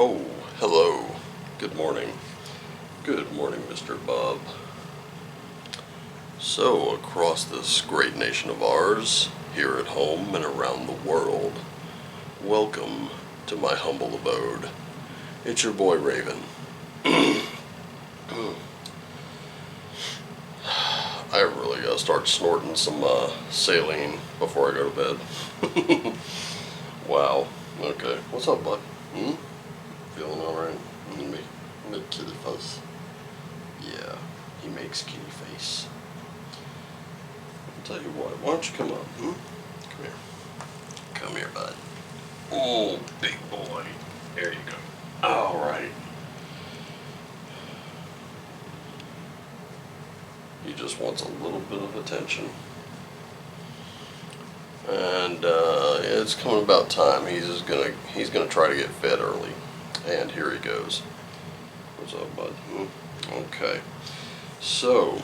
Oh, hello. Good morning. Good morning, Mr. Bob. So, across this great nation of ours, here at home and around the world, welcome to my humble abode. It's your boy Raven. I really gotta start snorting some saline before I go to bed. Wow. Okay. What's up, bud? Feeling alright? Make kitty face. Yeah, he makes kitty face. I'll tell you what, why don't you come up? Come here. Come here, bud. Oh, big boy. There you go. Alright. He just wants a little bit of attention. And it's coming about time. He's gonna try to get fed early. And here he goes. What's up, bud? Okay. So,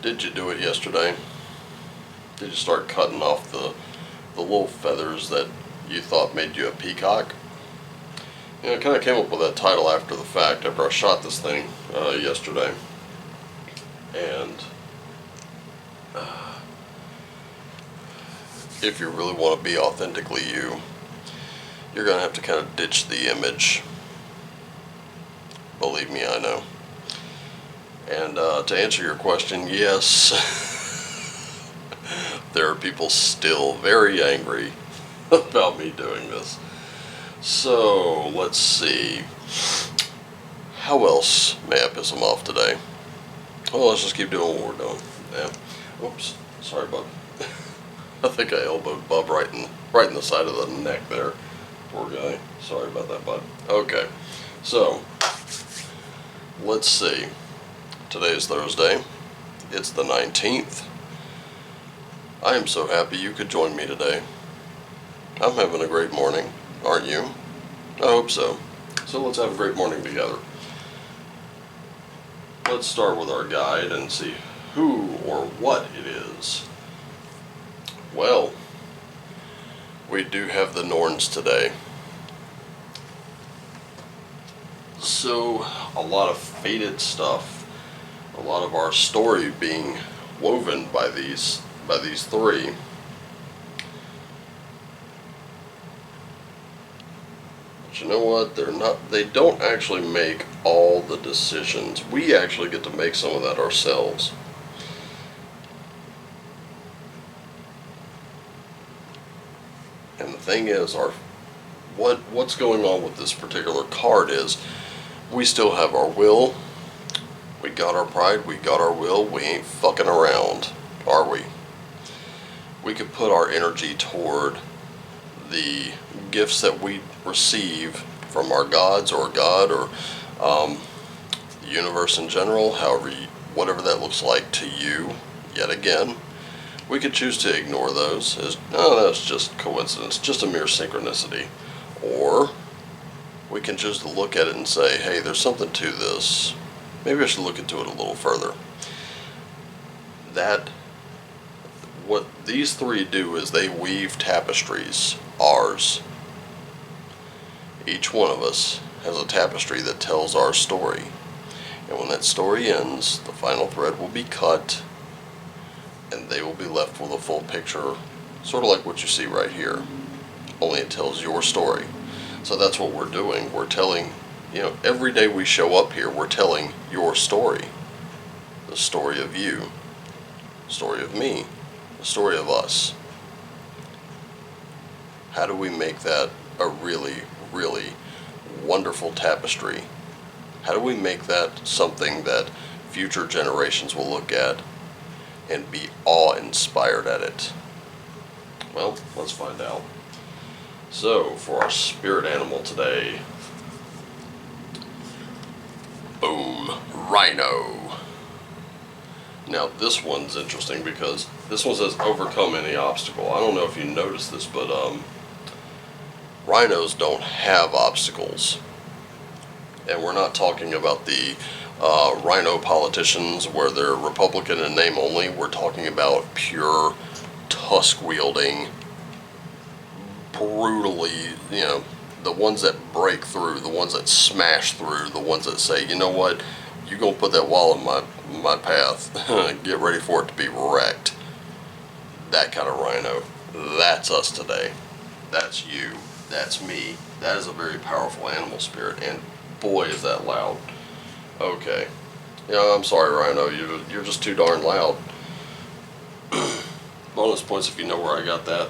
did you do it yesterday? Did you start cutting off the little feathers that you thought made you a peacock? You know, I kind of came up with that title after the fact, after I shot this thing yesterday. And if you really want to be authentically you, you're going to have to kind of ditch the image. Believe me, I know. And to answer your question, yes, there are people still very angry about me doing this. So, let's see. How else may I piss them off today? Well, let's just keep doing what we're doing. Yeah. Oops. Sorry, bud. I think I elbowed Bub right in the side of the neck there. Poor guy. Sorry about that, bud. Okay. So, let's see. Today's Thursday. It's the 19th. I am so happy you could join me today. I'm having a great morning, aren't you? I hope so. So let's have a great morning together. Let's start with our guide and see who or what it is. Well, we do have the Norns today. So, a lot of fated stuff, a lot of our story being woven by these three. But you know what? They don't actually make all the decisions. We actually get to make some of that ourselves. And the thing is, what's going on with this particular card is, we still have our will, we got our pride, we got our will, we ain't fucking around, are we? We could put our energy toward the gifts that we receive from our gods or God or the universe in general, whatever that looks like to you, yet again. We could choose to ignore those as, no, that's just coincidence, just a mere synchronicity. Or we can choose to look at it and say, hey, there's something to this. Maybe I should look into it a little further. What these three do is they weave tapestries, ours. Each one of us has a tapestry that tells our story. And when that story ends, the final thread will be cut, and they will be left with a full picture, sort of like what you see right here, only it tells your story. So that's what we're doing. We're telling, every day we show up here, we're telling your story. The story of you, the story of me, the story of us. How do we make that a really, really wonderful tapestry? How do we make that something that future generations will look at and be awe-inspired at it? Well, let's find out. So, for our spirit animal today, boom, rhino. Now, this one's interesting because this one says overcome any obstacle. I don't know if you noticed this, but rhinos don't have obstacles. And we're not talking about the rhino politicians where they're Republican in name only. We're talking about pure tusk-wielding brutally, the ones that break through, the ones that smash through, the ones that say, you know what, you're going to put that wall in my path, get ready for it to be wrecked. That kind of rhino. That's us today. That's you. That's me. That is a very powerful animal spirit, and boy is that loud. Okay. I'm sorry, Rhino, you're just too darn loud. Bonus points if you know where I got that.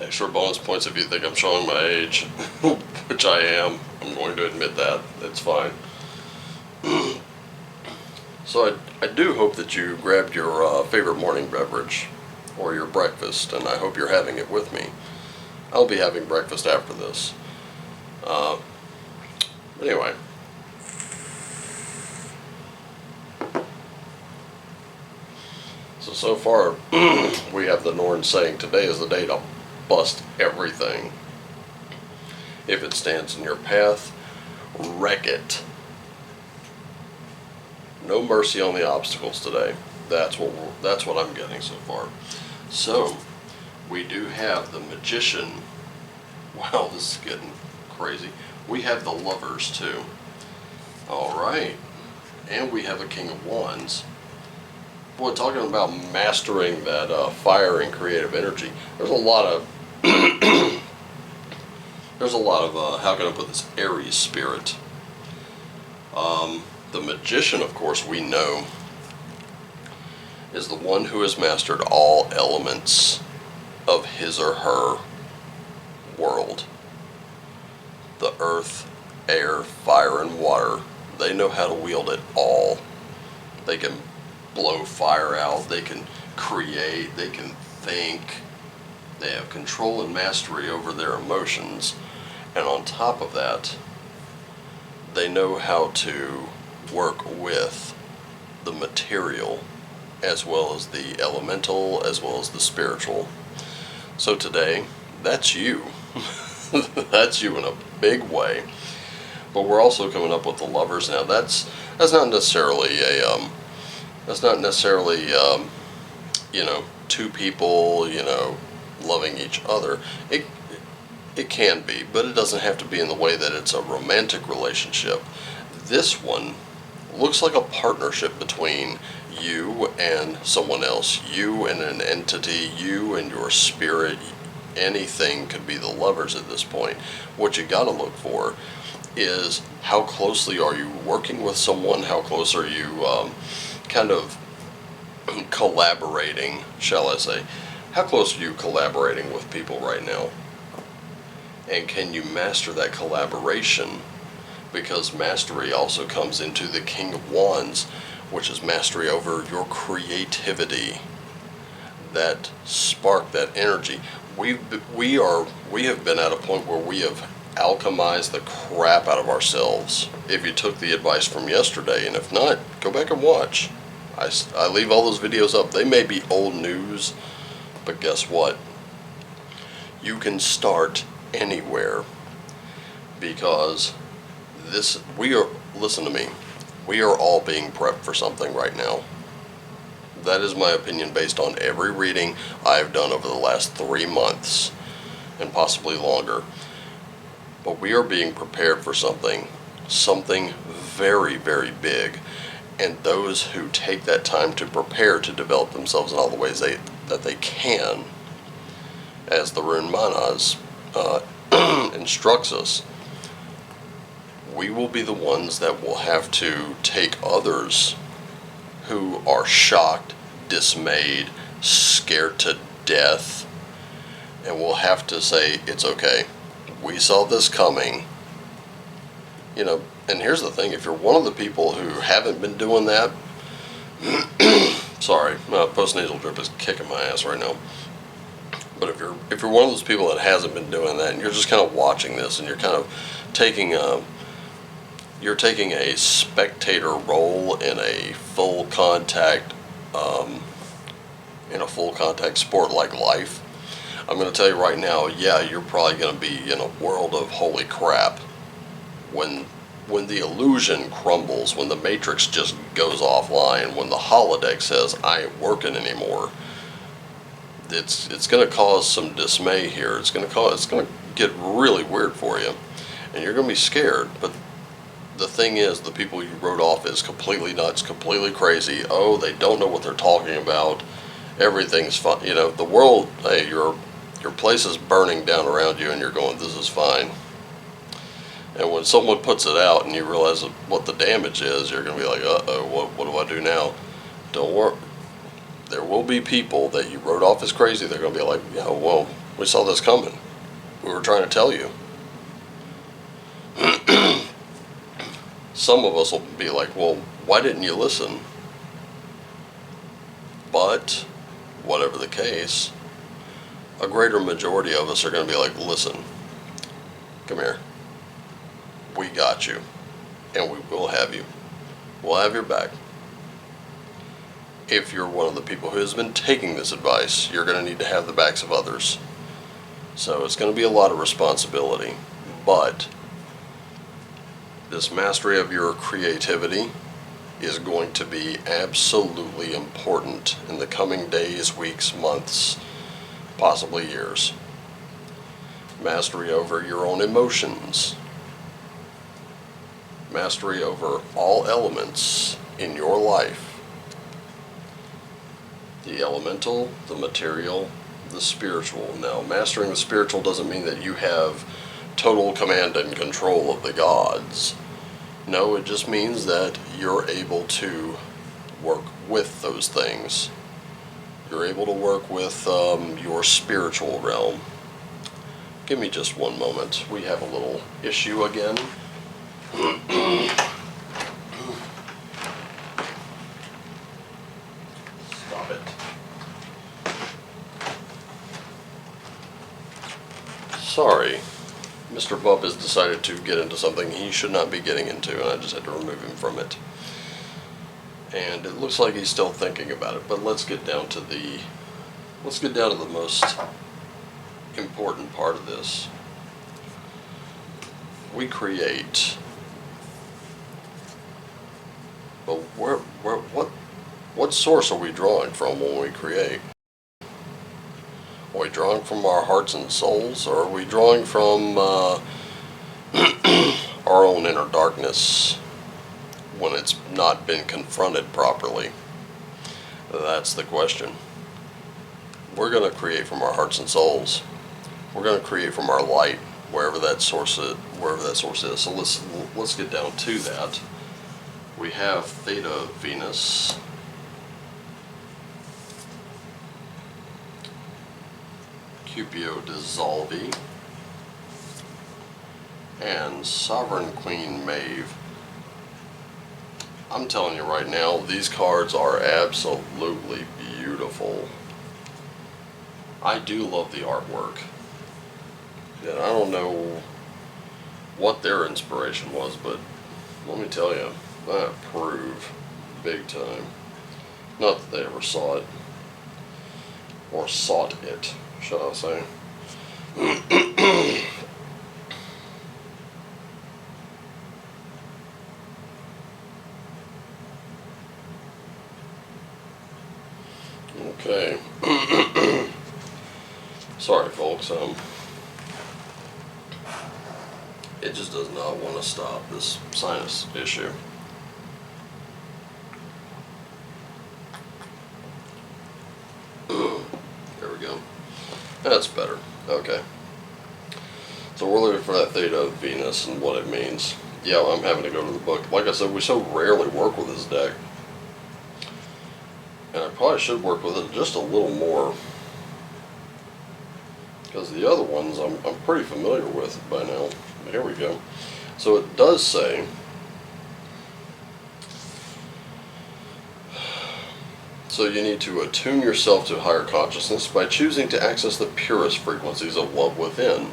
Extra bonus points if you think I'm showing my age, which I am. I'm going to admit that. It's fine. So I do hope that you grabbed your favorite morning beverage or your breakfast, and I hope you're having it with me. I'll be having breakfast after this. Anyway. So far, we have the Norn saying, today is the day to bust everything. If it stands in your path, wreck it. No mercy on the obstacles today. That's what I'm getting so far. So, we do have the Magician. Wow, this is getting crazy. We have the Lovers too. Alright. And we have a King of Wands. Boy, talking about mastering that fire and creative energy, there's a lot of how can I put this, Aries spirit. The Magician, of course, we know is the one who has mastered all elements of his or her world. The earth, air, fire, and water. They know how to wield it all. They can blow fire out, they can create, they can think. They have control and mastery over their emotions. And on top of that, they know how to work with the material as well as the elemental, as well as the spiritual. So today, that's you. That's you in a big way. But we're also coming up with the Lovers now. That's not necessarily two people, loving each other. It can be, but it doesn't have to be in the way that it's a romantic relationship. This one looks like a partnership between you and someone else, you and an entity, you and your spirit. Anything could be the Lovers at this point. What you gotta look for is how closely are you working with someone, how close are you kind of collaborating, shall I say. How close are you collaborating with people right now? And can you master that collaboration? Because mastery also comes into the King of Wands, which is mastery over your creativity. That spark, that energy. We have been at a point where we have alchemized the crap out of ourselves. If you took the advice from yesterday, and if not, go back and watch. I leave all those videos up. They may be old news, but guess what? You can start anywhere, because listen to me, we are all being prepped for something right now. That is my opinion based on every reading I've done over the last 3 months, and possibly longer. But we are being prepared for something very, very big. And those who take that time to prepare to develop themselves in all the ways that they can, as the Rune Manas instructs us, we will be the ones that will have to take others who are shocked, dismayed, scared to death, and we'll have to say, it's okay, we saw this coming. And here's the thing, if you're one of the people who haven't been doing that, sorry, my postnasal drip is kicking my ass right now. But if you're one of those people that hasn't been doing that, and you're just kind of watching this, and you're kind of taking a spectator role in a full contact sport like life, I'm going to tell you right now, yeah, you're probably going to be in a world of holy crap when the illusion crumbles, when the matrix just goes offline, when the holodeck says I ain't working anymore. it's going to cause some dismay here. It's going to get really weird for you, and you're going to be scared. But the thing is, the people you wrote off as completely nuts, completely crazy. Oh, they don't know what they're talking about. Everything's fine. You know, the world. Hey, your place is burning down around you, and you're going, this is fine. And when someone puts it out and you realize what the damage is, you're going to be like, uh-oh, what do I do now? Don't worry. There will be people that you wrote off as crazy. They're going to be like, yeah, well, we saw this coming. We were trying to tell you. Some of us will be like, well, why didn't you listen? But, whatever the case, a greater majority of us are going to be like, listen, come here. We got you, and we will have you. We'll have your back. If you're one of the people who has been taking this advice, you're going to need to have the backs of others. So it's going to be a lot of responsibility, but this mastery of your creativity is going to be absolutely important in the coming days, weeks, months, possibly years. Mastery over your own emotions. Mastery over all elements in your life. The elemental, the material, the spiritual. Now, mastering the spiritual doesn't mean that you have total command and control of the gods. No, it just means that you're able to work with those things. You're able to work with your spiritual realm. Give me just one moment. We have a little issue again. Stop it. Sorry. Mr. Bump has decided to get into something he should not be getting into, and I just had to remove him from it. And it looks like he's still thinking about it, but let's get down to the most important part of this. We create, but what source are we drawing from when we create? Are we drawing from our hearts and souls, or are we drawing from our own inner darkness when it's not been confronted properly? That's the question. We're going to create from our hearts and souls. We're going to create from our light, wherever that source is. So let's get down to that. We have Theta Venus. Cupio Dissolvi, and Sovereign Queen Maeve. I'm telling you right now, these cards are absolutely beautiful. I do love the artwork. And I don't know what their inspiration was, but let me tell you, I approve big time. Not that they ever saw it, or sought it, shall I say. Okay. Sorry, folks. It just does not want to stop, this sinus issue. There we go. That's better. Okay. So we're looking for that Theta of Venus and what it means. Yeah, I'm having to go to the book. Like I said, we so rarely work with this deck. And I probably should work with it just a little more. Because the other ones I'm pretty familiar with by now. Here we go. So it does say, so you need to attune yourself to higher consciousness by choosing to access the purest frequencies of love within.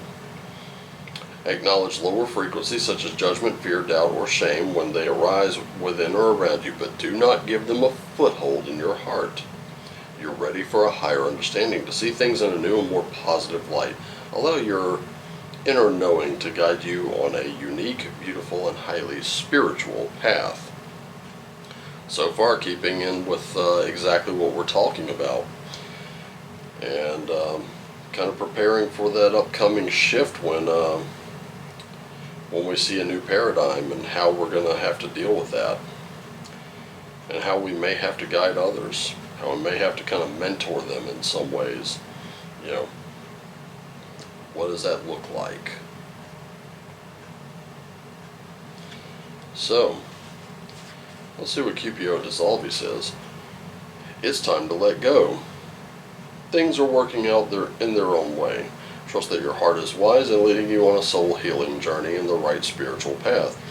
Acknowledge lower frequencies such as judgment, fear, doubt, or shame when they arise within or around you, but do not give them a foothold in your heart. You're ready for a higher understanding, to see things in a new and more positive light. Allow your inner knowing to guide you on a unique, beautiful, and highly spiritual path. So far, keeping in with exactly what we're talking about. and kind of preparing for that upcoming shift when we see a new paradigm and how we're going to have to deal with that, and how we may have to guide others, how we may have to kind of mentor them in some ways. You know, what does that look like? So, let's see what QPO Dissolvi says. It's time to let go. Things are working out in their own way. Trust that your heart is wise and leading you on a soul healing journey in the right spiritual path.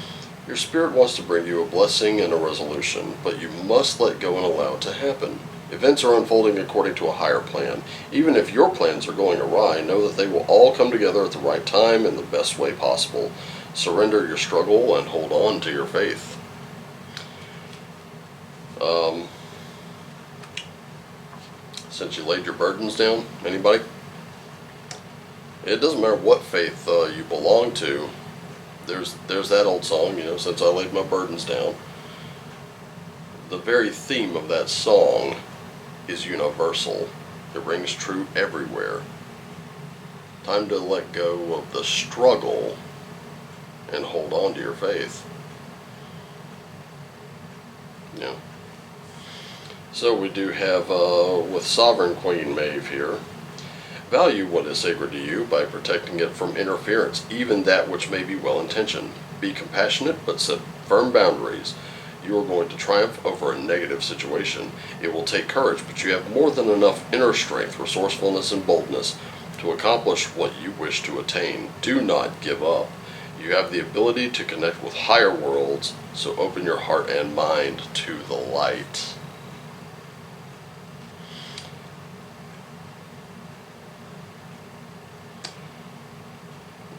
Your spirit wants to bring you a blessing and a resolution, but you must let go and allow it to happen. Events are unfolding according to a higher plan. Even if your plans are going awry, know that they will all come together at the right time in the best way possible. Surrender your struggle and hold on to your faith. Since you laid your burdens down, anybody? It doesn't matter what faith you belong to. There's that old song, since I laid my burdens down. The very theme of that song is universal. It rings true everywhere. Time to let go of the struggle and hold on to your faith. Yeah. So we do have, with Sovereign Queen Maeve here, value what is sacred to you by protecting it from interference, even that which may be well-intentioned. Be compassionate, but set firm boundaries. You are going to triumph over a negative situation. It will take courage, but you have more than enough inner strength, resourcefulness, and boldness to accomplish what you wish to attain. Do not give up. You have the ability to connect with higher worlds, so open your heart and mind to the light.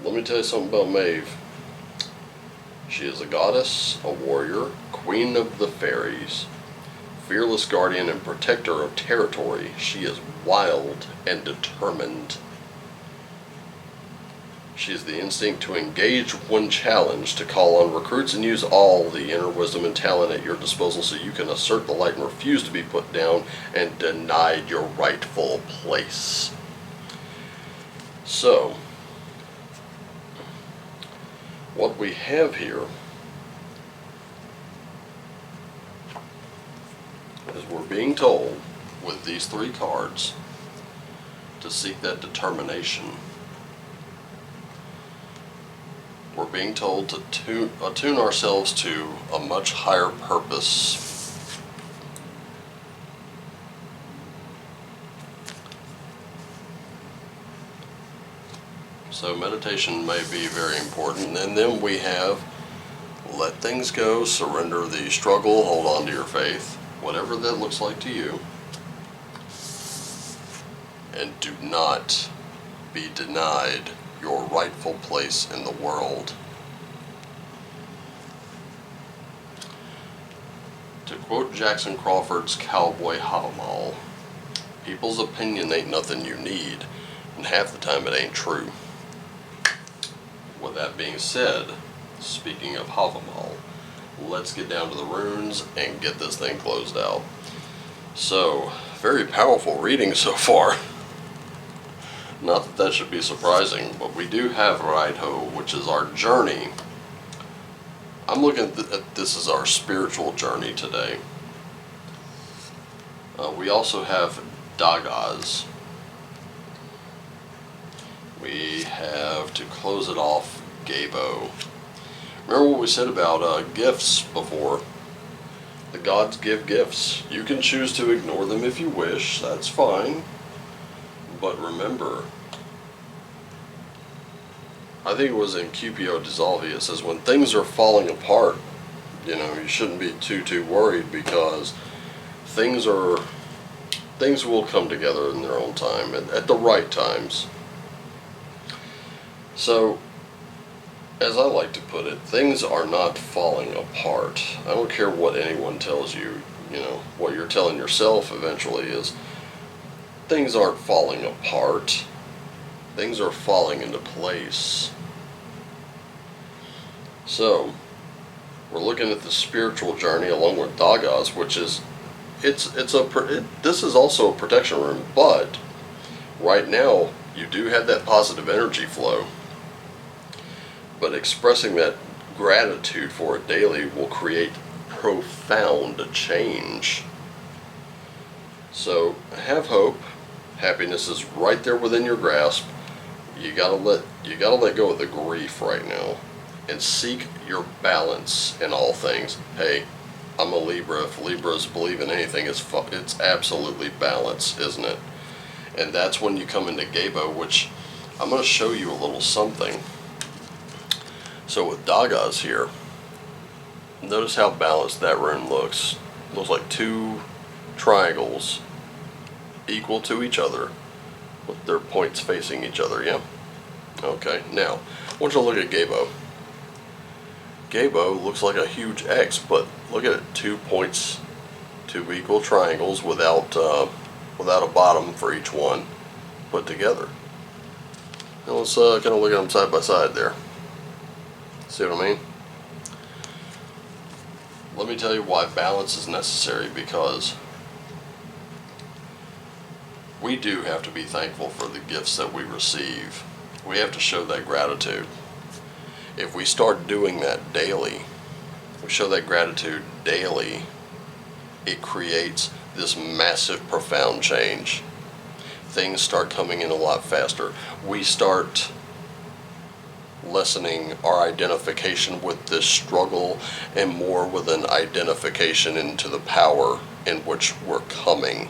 Let me tell you something about Maeve. She is a goddess, a warrior, queen of the fairies, fearless guardian and protector of territory. She is wild and determined. She has the instinct to engage when challenged, to call on recruits and use all the inner wisdom and talent at your disposal so you can assert the light and refuse to be put down and denied your rightful place. So, what we have here is we're being told with these three cards to seek that determination. We're being told to attune ourselves to a much higher purpose. So meditation may be very important. And then we have let things go, surrender the struggle, hold on to your faith, whatever that looks like to you. And do not be denied your rightful place in the world. To quote Jackson Crawford's Cowboy Havamal, people's opinion ain't nothing you need, and half the time it ain't true. With that being said, speaking of Havamal, let's get down to the runes and get this thing closed out. So, very powerful reading so far. Not that that should be surprising, but we do have Rider-Waite, which is our journey. I'm looking at this as our spiritual journey today. We also have Dagas. We have, to close it off, Gabo. Remember what we said about gifts before? The gods give gifts. You can choose to ignore them if you wish, that's fine. But remember, I think it was in QPO Dissolvi, it says when things are falling apart, you shouldn't be too worried, because things will come together in their own time, at the right times. So, as I like to put it, things are not falling apart. I don't care what anyone tells you, what you're telling yourself eventually is, things aren't falling apart. Things are falling into place. So, we're looking at the spiritual journey along with Dagas, which is, this is also a protection room, but right now you do have that positive energy flow, but expressing that gratitude for it daily will create profound change. So have hope. Happiness is right there within your grasp. You gotta let go of the grief right now and seek your balance in all things. Hey, I'm a Libra. If Libras believe in anything, it's absolutely balance, isn't it? And that's when you come into Gabo, which I'm going to show you a little something. So with Dagas here, notice how balanced that rune looks. Looks like two triangles equal to each other with their points facing each other, yeah? Okay, now, I want you to look at Gabo. Gabo looks like a huge X, but look at it, 2 points, 2 equal triangles without a bottom for each one put together. Now let's kind of look at them side by side there. See what I mean? Let me tell you why balance is necessary, because we do have to be thankful for the gifts that we receive. We have to show that gratitude. If we start doing that daily, we show that gratitude daily, it creates this massive, profound change. Things start coming in a lot faster. We start lessening our identification with this struggle and more with an identification into the power in which we're coming.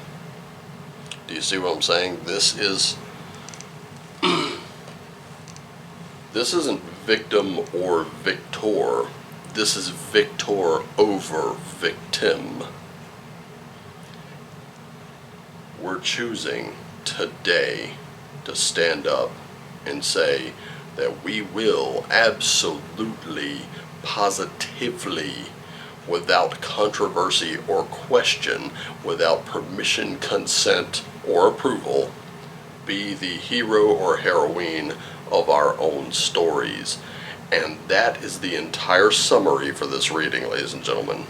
Do you see what I'm saying? This isn't victim or victor. This is victor over victim. We're choosing today to stand up and say that we will absolutely, positively, without controversy or question, without permission, consent, or approval, be the hero or heroine of our own stories. And that is the entire summary for this reading, ladies and gentlemen.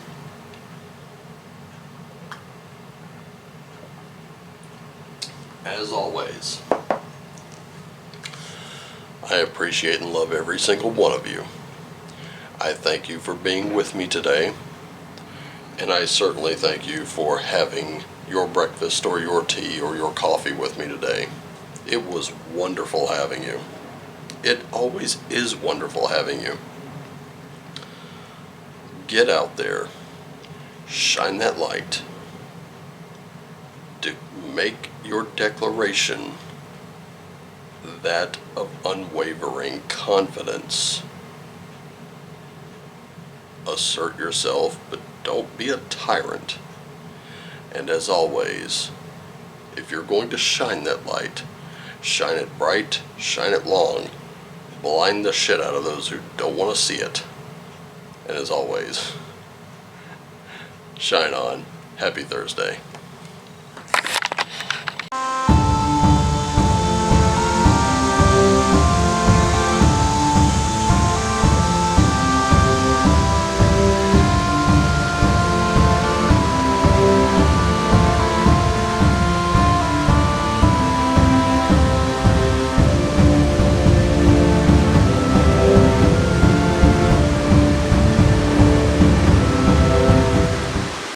As always, I appreciate and love every single one of you. I thank you for being with me today, and I certainly thank you for having your breakfast or your tea or your coffee with me today. It was wonderful having you. It always is wonderful having you. Get out there, shine that light, make your declaration that of unwavering confidence. Assert yourself, but don't be a tyrant. And as always, if you're going to shine that light, shine it bright, shine it long, blind the shit out of those who don't want to see it. And as always, shine on. Happy Thursday.